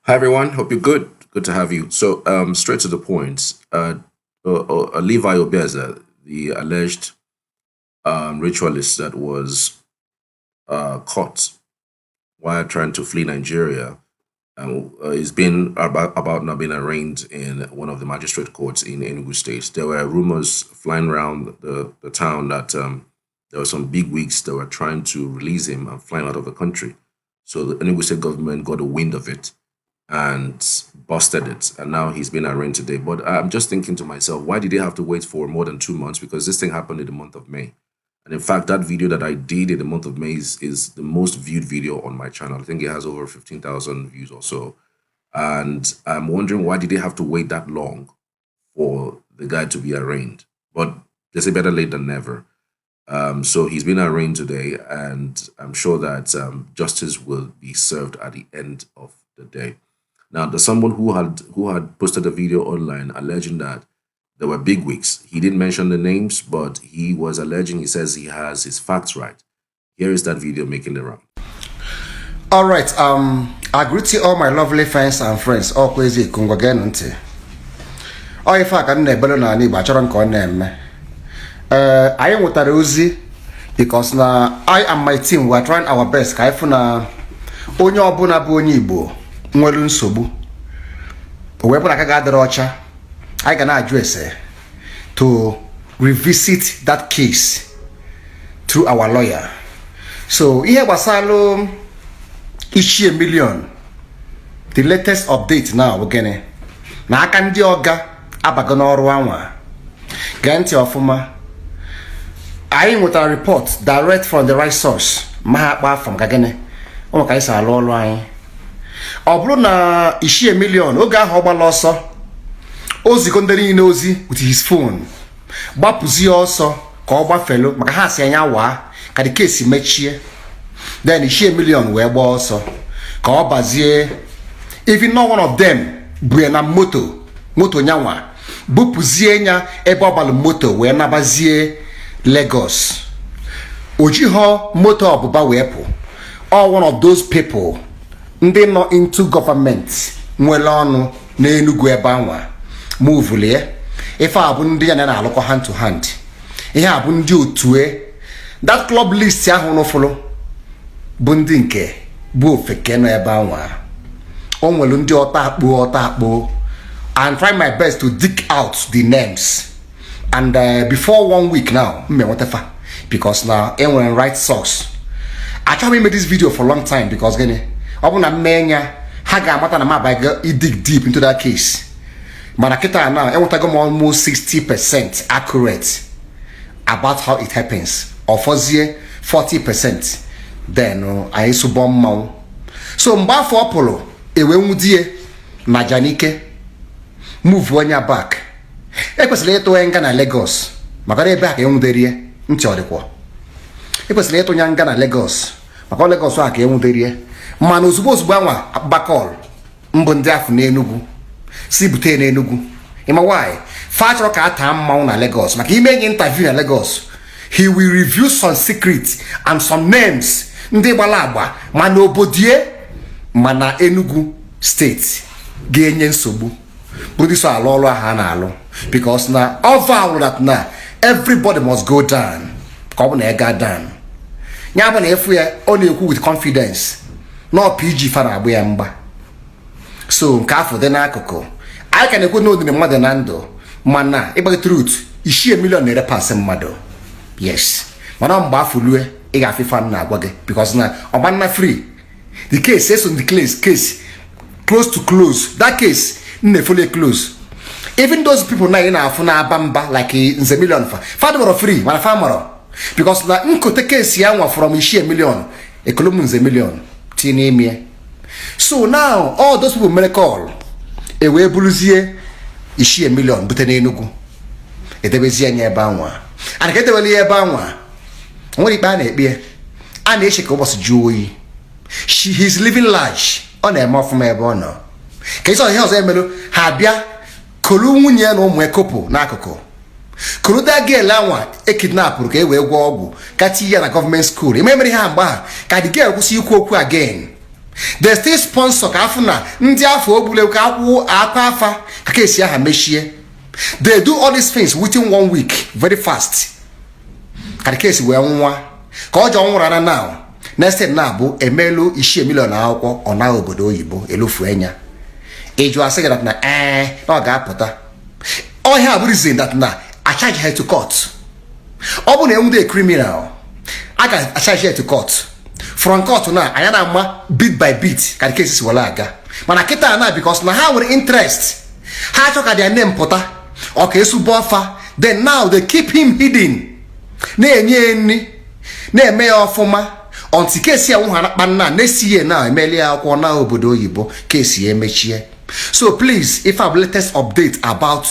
Hi everyone, hope you're good. Good to have you. So, straight to the point. Levi Obieze, the alleged ritualist that was caught while trying to flee Nigeria, is being about now being arraigned in one of the magistrate courts in Enugu State. There were rumors flying around the town that there were some big wigs that were trying to release him and flying out of the country. So the Enugu State government got a wind of it and busted it, and now he's been arraigned today. But I'm just thinking to myself, why did they have to wait for more than 2 months? Because this thing happened in the month of May. And in fact, that video that I did in the month of May is the most viewed video on my channel. I think it has over 15,000 views or so. And I'm wondering, why did they have to wait that long for the guy to be arraigned? But they say better late than never. So he's been arraigned today, and I'm sure that justice will be served at the end of the day. Now, there's someone who had posted a video online alleging that there were bigwigs. He didn't mention the names, but he was alleging, he says he has his facts right. Here is that video making the round. All right, I greet you all my lovely fans and friends. All crazy Kungwagenunti. Oh, if I can never know any bacharan name. I am with Rosie because now I and my team were trying our best. Kaifuna onyo abuna bonibo nwelu nsobu. Wherever I got the rocha, I can address to revisit that case through our lawyer. So here was issue a million. The latest update now we're getting. Na aka ndi oga abago n'ọrụ anwa. Genti ofuma. I with a report direct from the right source. Mahakpa from Gagene. O ka isa alụ ọrụ anyị. Ọ bụrụ na issue a million oge ahụ ọgbala ọsọ. Ozigo ndị niile ozi with his phone. Gbapụzie ọsọ ka ọ gbafelu maka ha si anya waa ka the case mechie. Then issue a million wee gba ọsọ ka ọ bazie. Even not one of them bụ na moto nyanwa bupụzie nya ebe ọbalụ moto wee nabazie Lagos. Ojiho moto ọbụba wee pụ. All one of those people ndị nọ into government nwere ọnụ na Enugu ebe anwa move lie. Ife abụ ndị ya na-alụkọ hand to hand. Ihe abụ ndị otue that club list ahụ no follow bụ ndị nke bụ ofeke nọ ebe anwa. O nwere ndị ọta akpụ and try my best to dig out the names. And before 1 week now, because now everyone right source. I can't make this video for a long time because again, I want to menya haga mata na mabaga dig deep into that case. Manaketa now, I want to go almost 60% accurate about how it happens. Or for 40%. Then I subom mau. So mba for Apollo, ewe mudie majanike move wanya back. Ekwesịrị ịtụ nga na Lagos maka ebe a ka enwuderie ntị ọdịkwa. Ekwesịrị ịtụ nga na Lagos maka Lagos a ka enwuderie mana ozugbo anwa bakọl mbụ ndị afọ na Enugu si bute na Enugu. Ịma why? Fachọrọ ka ata mmanwụ na Lagos maka ime nye interview na Lagos. He will reveal some secrets and some names ndị gbala agba mana obodie mana Enugu state ga-enye nsogbu. But this are all I because now all that now everybody must go down. Come on, go down. Nyaba if we are only with confidence, no PG for Abuyamba. So careful then I can go know the mother Nando. Mana, about the truth, is she a millionaire passing mother? Yes. Madame Bafulue, I got fan now because now I'm not free. The case says on the case close to close. That case fully close. Even those people now in Afuna Bamba like in the million father free, my farmer. Because na unko take case from a million, a column in the million. Tineme. So now all those people may call a way buluzie is a million, but an Enugu. A debezia near Banwa. And get the way Banwa. Only ban it be and Eshiko was joy. He's living large on a more from a bono. Kaiso hills emelo habia kolunye no mwe kopo na akoko koluda girl anwa e kidnap ka e we gwo ogwu kati ya na government school remember ha mgba ka the girl kwusi ikwu okwu again They still sponsor Kafuna, Ndia for Bulekawu, Akafa, Kakesia Hameshie. They do all these things within 1 week, very fast. Kakesi we onwa. Kojo rana now. Next step now, Emelu ishi million alcohol or now obodo yibo, elufuenya. Ejo I say that na no gapota. All have reason that na I charge her to court. Obune a criminal. I charge her to court. From court now, I am bit by bit. Can cases walaga. Manaketa na because na how interest. How talk their name pota. Okay, subofa. Then now they keep him hidden. Ne mayor former. Until case ya na next year now Emelia Kwana obodo yibo case emechie. So please, if I have latest update about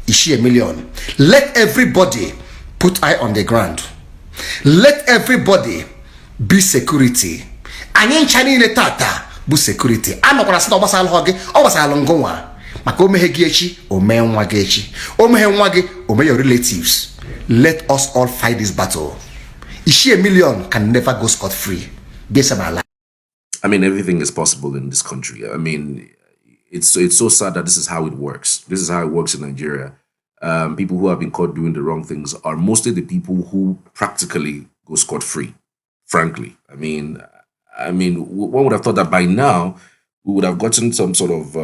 Ishie Million, let everybody put eye on the ground. Let everybody be security. Anyen chani le tata bu security. Ano kwa sina obasalo hoge, obasalo ngwa. Maka omehegi echi, omenwa ge echi. Omehenwa ge, ome your relatives. Let us all fight this battle. Ishie Million can never go scot-free. Based on our life. I mean, everything is possible in this country. I mean, it's so sad that this is how it works. This is how it works in Nigeria. People who have been caught doing the wrong things are mostly the people who practically go scot-free. Frankly, I mean, one would have thought that by now we would have gotten some sort of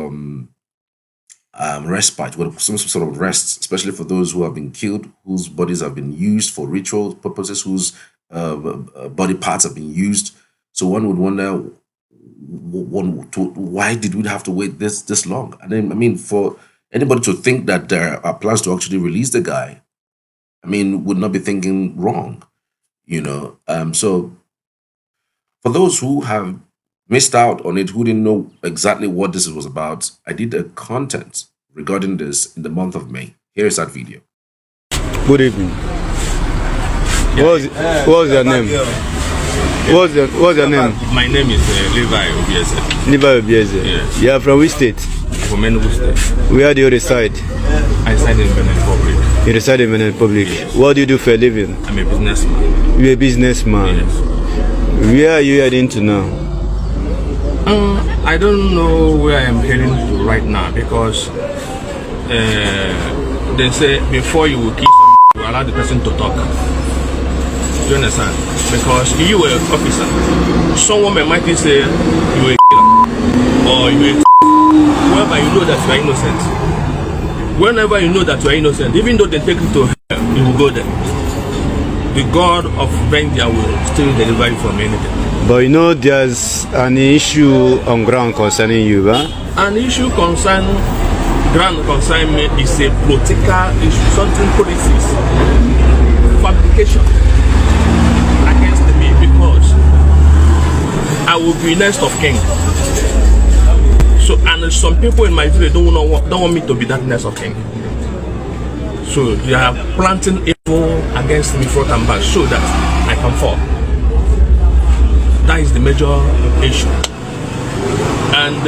respite, some sort of rest, especially for those who have been killed, whose bodies have been used for ritual purposes, whose body parts have been used. So one would wonder, why did we have to wait this long? And then, I mean, for anybody to think that there are plans to actually release the guy, I mean, would not be thinking wrong, you know. So for those who have missed out on it, who didn't know exactly what this was about, I did a content regarding this in the month of May. Here is that video. Good evening. What was your name? What's your name? My name is Levi Obieze. Levi Obieze. Yes. You are from which state? From Enugu State. Where do you reside? I reside in Benin Republic. You reside in Benin Republic. Yes. What do you do for a living? I'm a businessman. You're a businessman. Yes. Where are you heading to now? I don't know where I'm heading to right now because they say before you will kill someone, you allow the person to talk. Do you understand? Because you were an officer. Someone might say you were a killer or you were whenever you know that you are innocent. Whenever you know that you are innocent, even though they take you to hell, you will go there. The God of vengeance will still deliver you from anything. But you know there's an issue on ground concerning you, huh? An issue concerning me is a political issue, something policies, fabrication against me because I will be next of king. So and some people in my village don't want me to be that next of king. So they are planting evil against me front and back so that I can fall. That is the major issue. And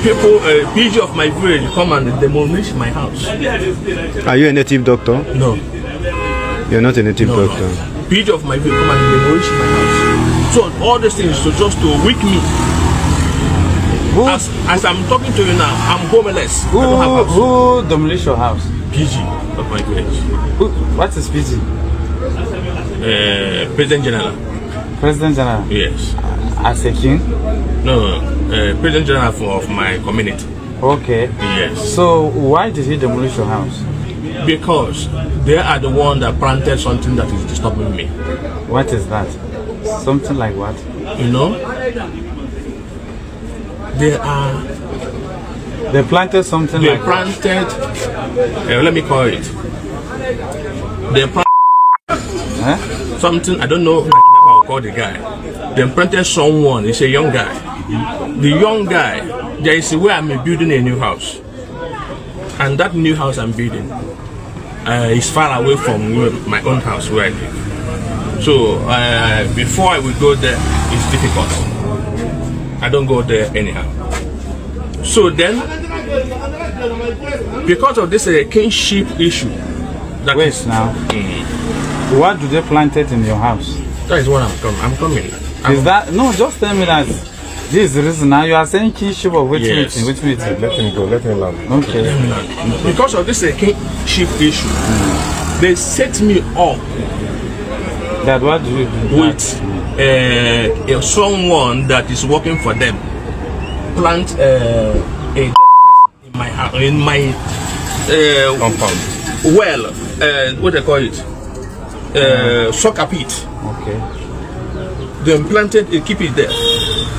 people, PG of my village come and demolish my house. Are you a native doctor? No. You're not a native doctor. No. PG of my village come and demolish my house. So all these things so just to weak me. As I'm talking to you now, I'm homeless. I don't have house. Who demolished your house? PG of my village. What is PG? President General. President General? Yes. As a king? No, President General of my community. Okay. Yes. So why did he demolish your house? Because they are the one that planted something that is disturbing me. What is that? Something like what? You know? They planted something they like planted, let me call it. They planted something, I don't know how I'll call the guy. They planted someone, he's a young guy. The young guy, there is a way I'm building a new house. And that new house I'm building is far away from my own house where I live. So before I will go there, it's difficult. I don't go there anyhow. So then, because of this kinship issue, that wait is now. What do they plant it in your house? That is what I'm coming. Is that no? Just tell me that This is the reason now you are saying kinship of which Yes. meeting? Which meeting? Let him go. Let him land. Okay. Because of this kinship issue, they set me up That what do you do? with someone that is working for them. Plant a in my Compound. well, what they call it, soccer pit. Okay. They implanted it, keep it there,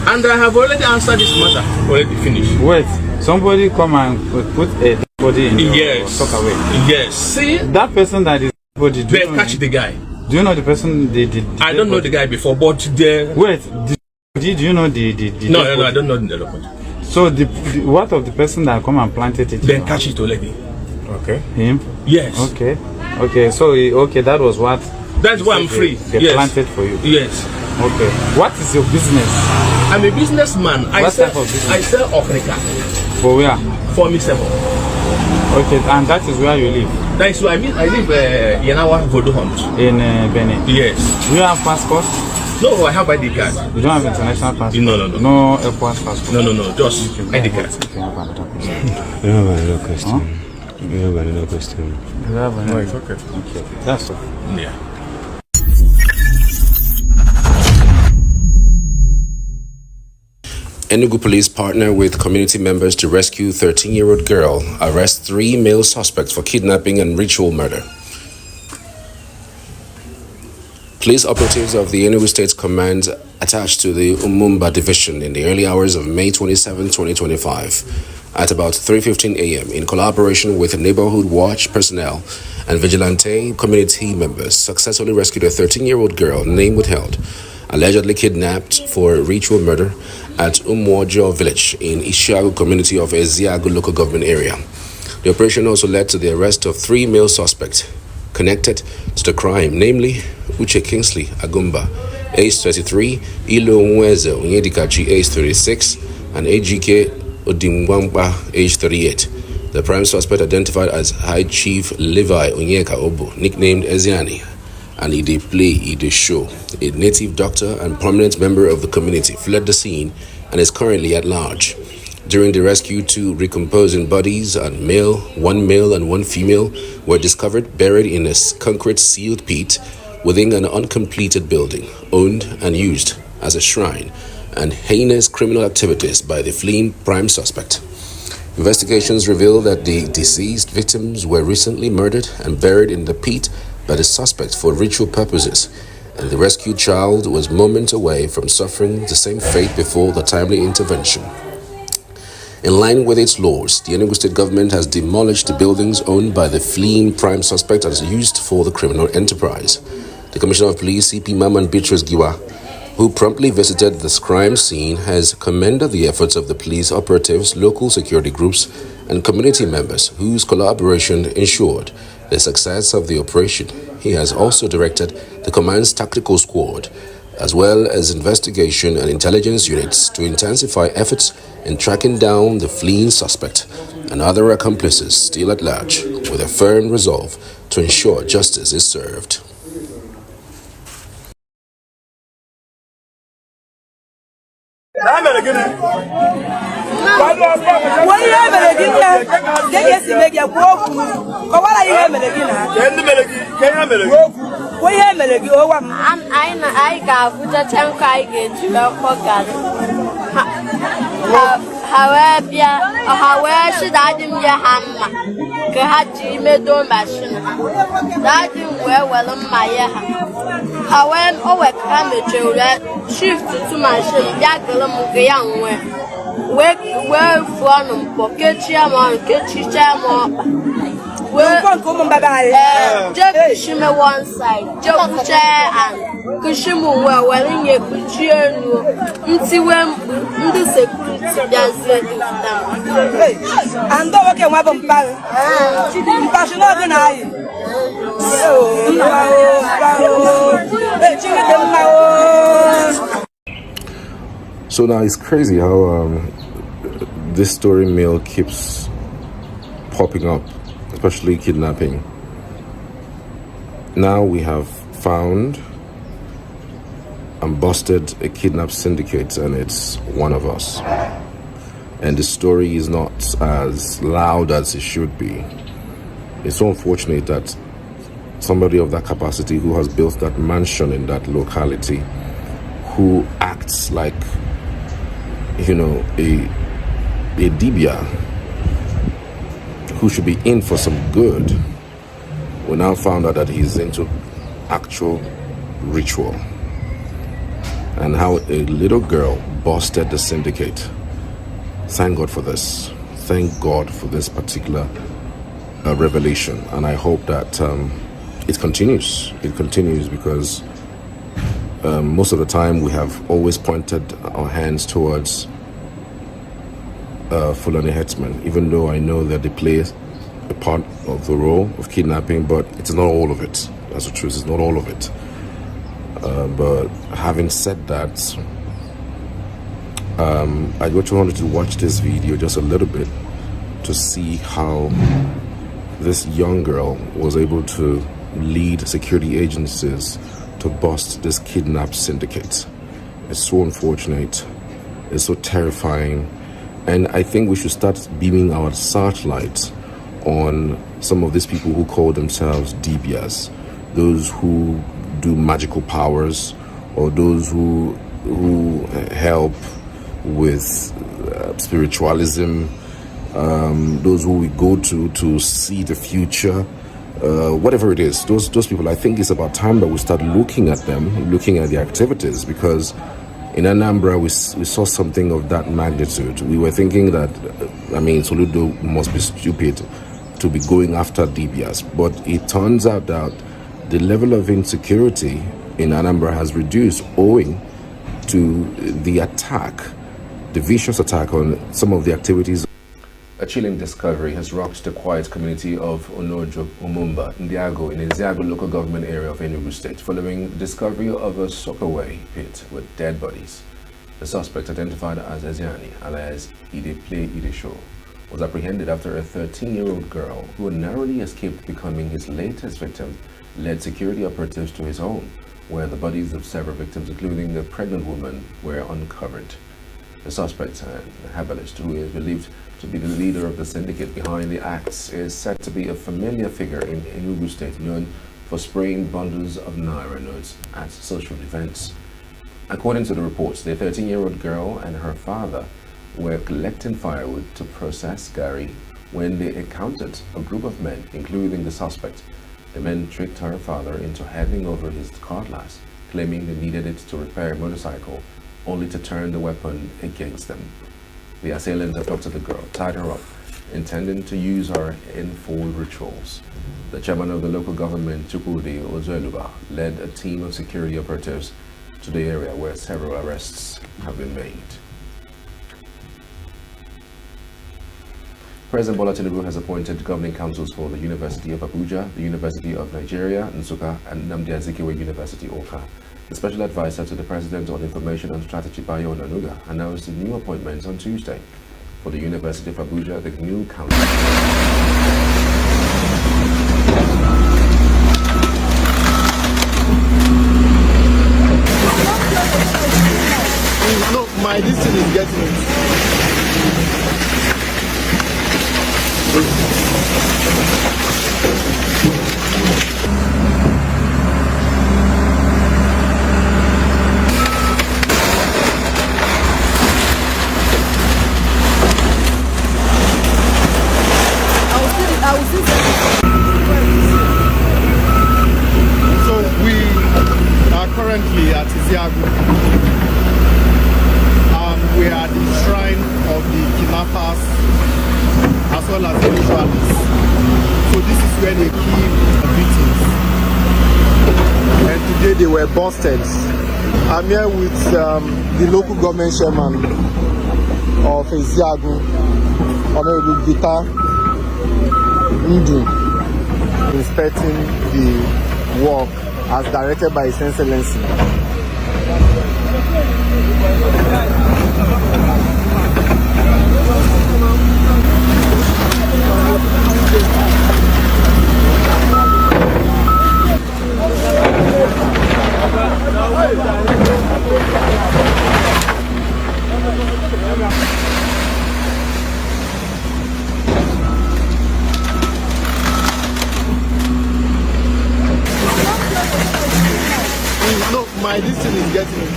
and I have already answered this matter. Already finished. Wait, somebody come and put a body in your Yes. sock away. Yes. See, That person that is body. they catch the guy. Do you know the person? I don't know the guy before, but the Wait, do you know the no, I don't know the body. So what of the person that come and planted it? Then catch it already. Okay. Him? Yes. Okay. So that was what That's why I'm free. they Yes. planted for you. Yes. Okay. What is your business? I'm a businessman. What type of business? I sell Africa For where? for me 7. Okay, and that is where you live That is why I live Yenawa Vodo Hunt. in Benin. Yes. Do you have passport? No, I have ID card. You don't have international passport. No. No airport passport. No. Just ID card. Okay, I have another question. You have another question. You have another question. You have No, another- it's okay. Okay, that's all. Yeah. Enugu police partner with community members to rescue 13-year-old girl, arrest 3 male suspects for kidnapping and ritual murder. Police operatives of the Enugu State Command attached to the Umumba Division in the early hours of May 27, 2025, at about 3:15 a.m. in collaboration with Neighborhood Watch personnel and vigilante community members successfully rescued a 13-year-old girl, name withheld, allegedly kidnapped for ritual murder at Umuojo village in Ishiagu community of Eziagu local government area. The operation also led to the arrest of 3 male suspects connected to the crime, namely Uche Kingsley Agumba, age 33, Ilo Nweze Onyedikachi, age 36, and AGK Odimwamba, age 38. The prime suspect, identified as High Chief Levi Obieze, nicknamed Eziani, and Ide Show, a native doctor and prominent member of the community, fled the scene and is currently at large. During the rescue, 2 recomposing bodies, one male and 1 female, were discovered buried in a concrete sealed pit within an uncompleted building, owned and used as a shrine, and heinous criminal activities by the fleeing prime suspect. Investigations reveal that the deceased victims were recently murdered and buried in the pit by the suspect for ritual purposes, and the rescued child was moments away from suffering the same fate before the timely intervention. In line with its laws, the Enugu State government has demolished the buildings owned by the fleeing prime suspect as used for the criminal enterprise. The Commissioner of Police, CP Maman Beatrice Giwa, who promptly visited this crime scene, has commended the efforts of the police operatives, local security groups, and community members whose collaboration ensured the success of the operation. He has also directed the command's tactical squad, as well as investigation and intelligence units, to intensify efforts in tracking down the fleeing suspect and other accomplices still at large, with a firm resolve to ensure justice is served. Anyị ga-abụchacha nkụ anyị ga-eji ọkpọ garị ha wee sị dadị m nye ha mma ka ha ji medo mashin dadị m wee were mma ya ha wee o wee ka ha mechiri shift tu mashin bịa gere m nke ya nwe wee fụọ ọnụ mpọ kechie m ọnụ kechicha m ọkpa Kushime one side, chair and Kushimu where you kuchie ntiwe ndị security bịazie and don't work with So now it's crazy how this story mill keeps popping up, especially kidnapping. Now we have found and busted a kidnap syndicate, and it's one of us. And the story is not as loud as it should be. It's so unfortunate that somebody of that capacity, who has built that mansion in that locality, who acts like, you know, a dibia, who should be in for some good, we now found out that he's into actual ritual, and how a little girl busted the syndicate. Thank God for this. Thank God for this particular revelation, and I hope that it continues. It continues, because most of the time we have always pointed our hands towards Fulani headsmen, even though I know that they play a part of the role of kidnapping, but it's not all of it. That's the truth. It's not all of it. But having said that, I just wanted to watch this video just a little bit to see how this young girl was able to lead security agencies to bust this kidnap syndicate. It's so unfortunate. It's so terrifying. And I think we should start beaming our searchlights on some of these people who call themselves DBS, those who do magical powers, or those who help with spiritualism, those who we go to see the future, whatever it is. Those people, I think it's about time that we start looking at them, looking at their activities, because in Anambra we saw something of that magnitude. We were thinking that, Soludo must be stupid to be going after DBS, but it turns out that the level of insecurity in Anambra has reduced owing to the attack, the vicious attack on some of the activities. A chilling discovery has rocked the quiet community of Onojo Umumba, Ndiago, in Eziago local government area of Enugu state, following the discovery of a soakaway pit with dead bodies. The suspect, identified as Eziani, alias Ide Play Ide Show, was apprehended after a 13-year-old girl who narrowly escaped becoming his latest victim led security operatives to his home, where the bodies of several victims, including a pregnant woman, were uncovered. The suspect, an herbalist who is believed to be the leader of the syndicate behind the acts, is said to be a familiar figure in Enugu state, known for spraying bundles of naira notes at social events. According to the reports, the 13-year-old girl and her father were collecting firewood to process gari when they encountered a group of men, including the suspect. The men tricked her father into handing over his cutlass, claiming they needed it to repair a motorcycle, only to turn the weapon against them. The assailants abducted the girl, tied her up, intending to use her in full rituals. The chairman of the local government, Chukwudi Ozueluba, led a team of security operatives to the area where several arrests have been made. President Bola Tinubu has appointed governing councils for the University of Abuja, the University of Nigeria, Nsukka, and Nnamdi Azikiwe University, Awka. The special advisor to the President on Information and Strategy, Bayo Onanuga, announced the new appointments on Tuesday. For the University of Abuja, the new council. No, my distance is getting it. So we are currently at Eziago. We are at the shrine of the kidnappers as well as the ritualists. So this is where they keep victims. And today they were busted. I'm here with the local government chairman of Eziago, Honorable Peter Obi, inspecting the work as directed by His Excellency. is getting it.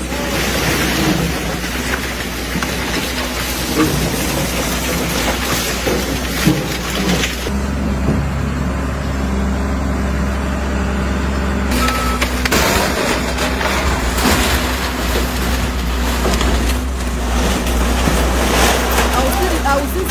I will see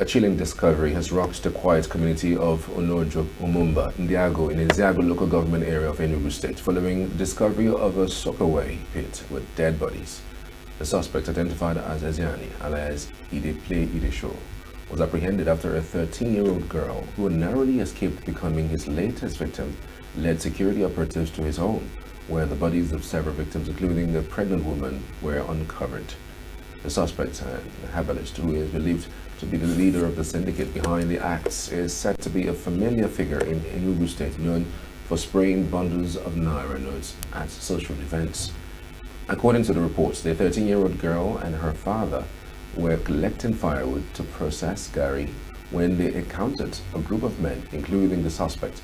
A chilling discovery has rocked the quiet community of Onojo Umumba, Ndiago, in the Ndiago local government area of Enugu State, following the discovery of a soakaway pit with dead bodies. The suspect, identified as Eziani, alias Ide Play Ide Show, was apprehended after a 13-year-old girl who had narrowly escaped becoming his latest victim led security operatives to his home, where the bodies of several victims, including a pregnant woman, were uncovered. The suspect, an herbalist who is believed to be the leader of the syndicate behind the acts, is said to be a familiar figure in Enugu State, known for spraying bundles of Naira notes at social events. According to the reports, the 13-year-old girl and her father were collecting firewood to process Gary when they encountered a group of men, including the suspect.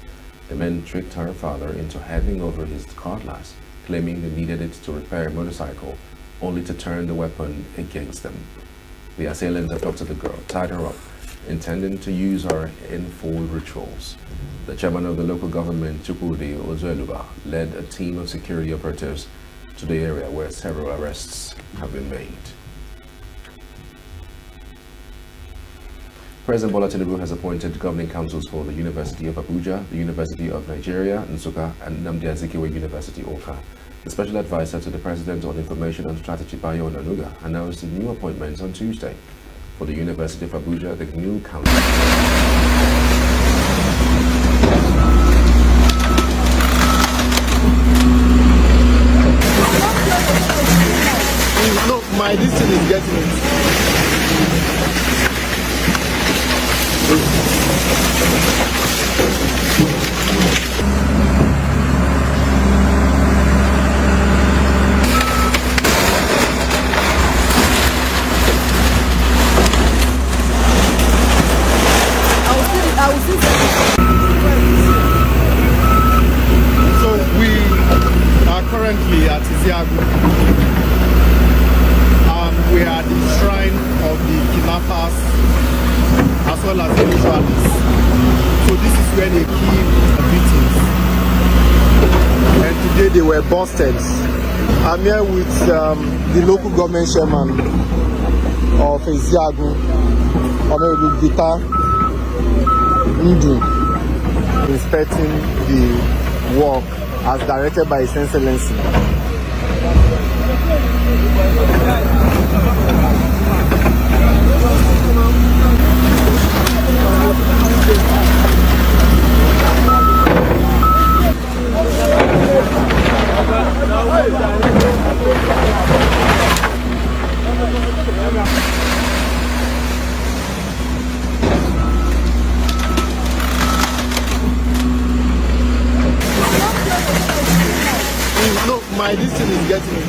The men tricked her father into handing over his cutlass, claiming they needed it to repair a motorcycle, only to turn the weapon against them. The assailants abducted the girl, tied her up, intending to use her in full rituals. The chairman of the local government, Chukwudi Ozeluba, led a team of security operatives to the area where several arrests have been made. President Bola Tinubu has appointed governing councils for the University of Abuja, the University of Nigeria, Nsukka, and Nnamdi Azikiwe University, Awka. The special advisor to the President on Information and Strategy, Bayo Onanuga, announced the new appointments on Tuesday. For the University of Abuja, the new council. No, my distance is getting it. So we are currently at Iziagu. We are at the shrine of the kidnappers as well as the ritualists. So this is where they keep victims. And today they were busted. I'm here with the local government chairman of Iziagu, Honorable Peter Obi, inspecting the work as directed by His Excellency. No, my distance is getting it.